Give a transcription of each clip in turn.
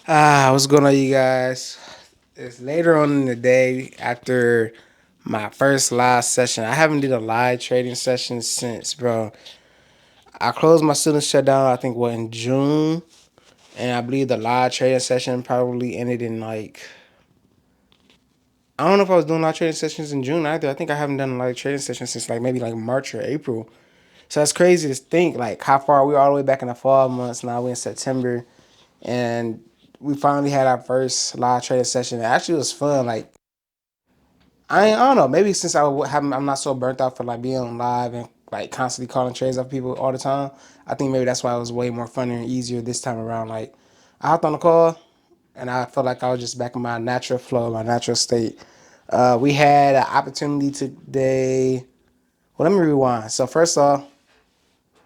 What's going on, you guys? It's later on in the day after my first live session. I haven't did a live trading session since, bro. I closed my student shutdown. I think in June, and I believe the live trading session probably ended in like I don't know if I was doing live trading sessions in June either. I think I haven't done a live trading session since like maybe like March or April. So that's crazy to think like how far we're all the way back in the fall months. Now we're in September, and we finally had our first live trading session. It actually was fun. Like I don't know. Maybe since I'm not so burnt out for like being on live and like constantly calling trades off people all the time. I think maybe that's why it was way more funner and easier this time around. Like I hopped on the call and I felt like I was just back in my natural flow, my natural state. We had an opportunity today. Well, let me rewind. So first off,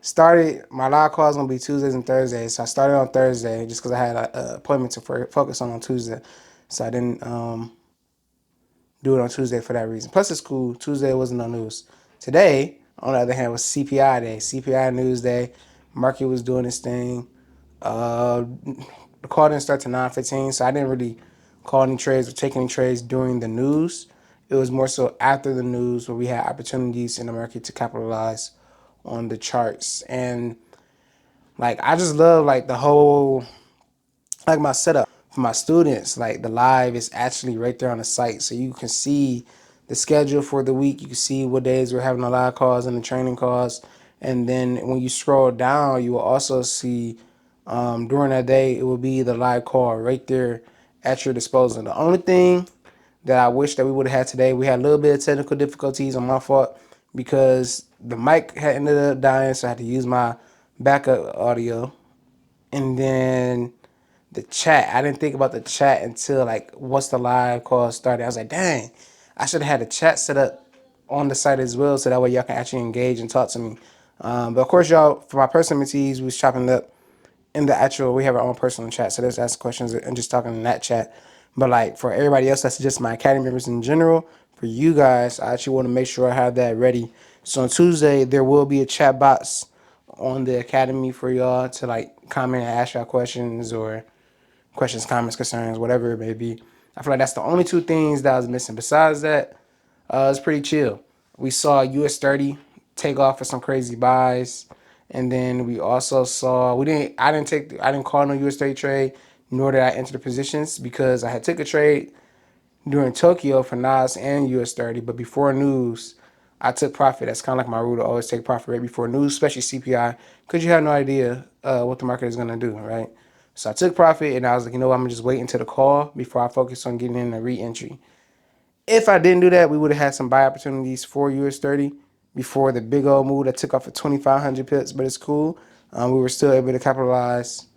started my live call is gonna be Tuesdays and Thursdays. So I started on Thursday just because I had an appointment to focus on Tuesday. So I didn't do it on Tuesday for that reason. Plus, it's cool. Tuesday wasn't no news. Today, on the other hand, was CPI day, CPI news day. Market was doing its thing. The call didn't start to 9:15, so I didn't really call any trades or take any trades during the news. It was more so after the news where we had opportunities in the market to capitalize on the charts. And like I just love like the whole like my setup for my students. Like the live is actually right there on the site, so you can see the schedule for the week. You can see what days we're having the live calls and the training calls, and then when you scroll down, you will also see during that day it will be the live call right there at your disposal. The only thing that I wish that we would have had today, we had a little bit of technical difficulties on my fault because the mic had ended up dying, so I had to use my backup audio, and then the chat. I didn't think about the chat until like once the live call started. I was like, dang, I should have had the chat set up on the site as well, so that way y'all can actually engage and talk to me. But of course, y'all, for my personal mentees, we was chopping up in the actual. We have our own personal chat, so there's ask questions and just talking in that chat. But like for everybody else, that's just my academy members in general. For you guys, I actually want to make sure I have that ready. So on Tuesday, there will be a chat box on the academy for y'all to like comment and ask y'all questions or questions, comments, concerns, whatever it may be. I feel like that's the only two things that I was missing. Besides that, it's pretty chill. We saw US 30 take off for some crazy buys, and then we also saw I didn't call no US 30 trade, nor did I enter the positions because I had took a trade during Tokyo for Nas and US 30, but before news, I took profit. That's kind of like my rule to always take profit right before news, especially CPI, because you have no idea what the market is going to do, right? So I took profit and I was like, you know what, I'm going to just wait until the call before I focus on getting in a re entry. If I didn't do that, we would have had some buy opportunities for US 30 before the big old move that took off for 2,500 pips, but it's cool. We were still able to capitalize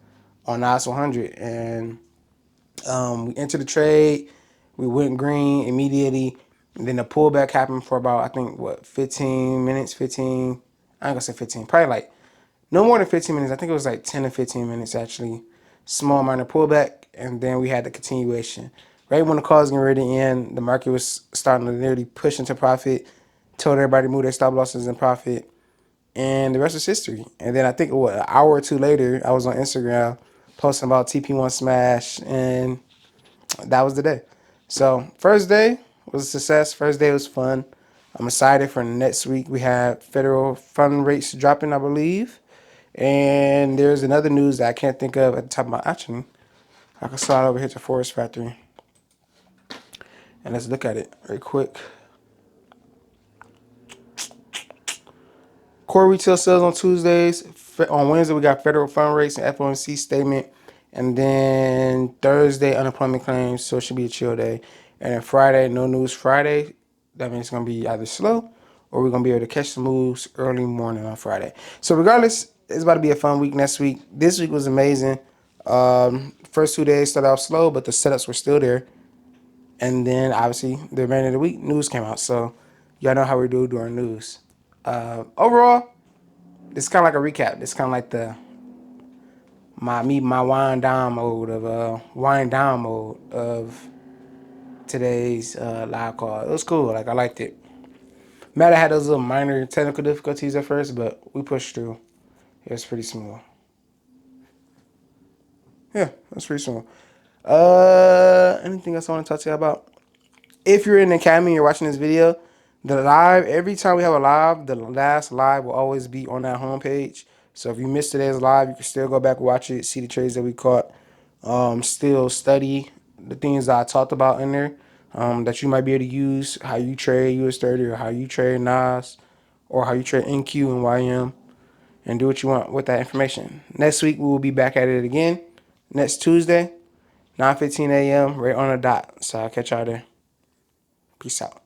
on NAS 100. And we entered the trade. We went green immediately. And then the pullback happened for about, I think, 15 minutes? 15. I ain't gonna say 15. Probably like no more than 15 minutes. I think it was like 10 to 15 minutes actually. Small minor pullback. And then we had the continuation. Right when the call was getting ready to end, the market was starting to literally push into profit. Told everybody to move their stop losses in profit. And the rest is history. And then I think, an hour or two later, I was on Instagram posting about TP1 Smash, and that was the day. So first day was a success. First day was fun. I'm excited for next week. We have federal fund rates dropping, I believe, and there's another news that I can't think of at the top of my actually. I can slide over here to Forest Factory and let's look at it very quick. Core retail sales on Tuesdays. On Wednesday, we got federal fund rates and FOMC statement. And then Thursday, unemployment claims. So it should be a chill day. And then Friday, no news Friday. That means it's going to be either slow or we're going to be able to catch some moves early morning on Friday. So regardless, it's about to be a fun week next week. This week was amazing. First 2 days started off slow, but the setups were still there. And then obviously the remainder of the week, news came out. So y'all know how we do during news. Overall, it's kind of like a recap. It's kind of like the my wind down mode of today's live call. It was cool. Like I liked it. Matter had those little minor technical difficulties at first, but we pushed through. It was pretty smooth. Yeah, it was pretty smooth. Anything else I want to talk to you about? If you're in the academy and you're watching this video, the live, every time we have a live, the last live will always be on that homepage. So if you missed today's live, you can still go back and watch it, see the trades that we caught, still study the things that I talked about in there, that you might be able to use, how you trade US30 or how you trade NAS or how you trade NQ and YM, and do what you want with that information. Next week, we will be back at it again. Next Tuesday, 9:15 a.m., right on the dot. So I'll catch y'all there. Peace out.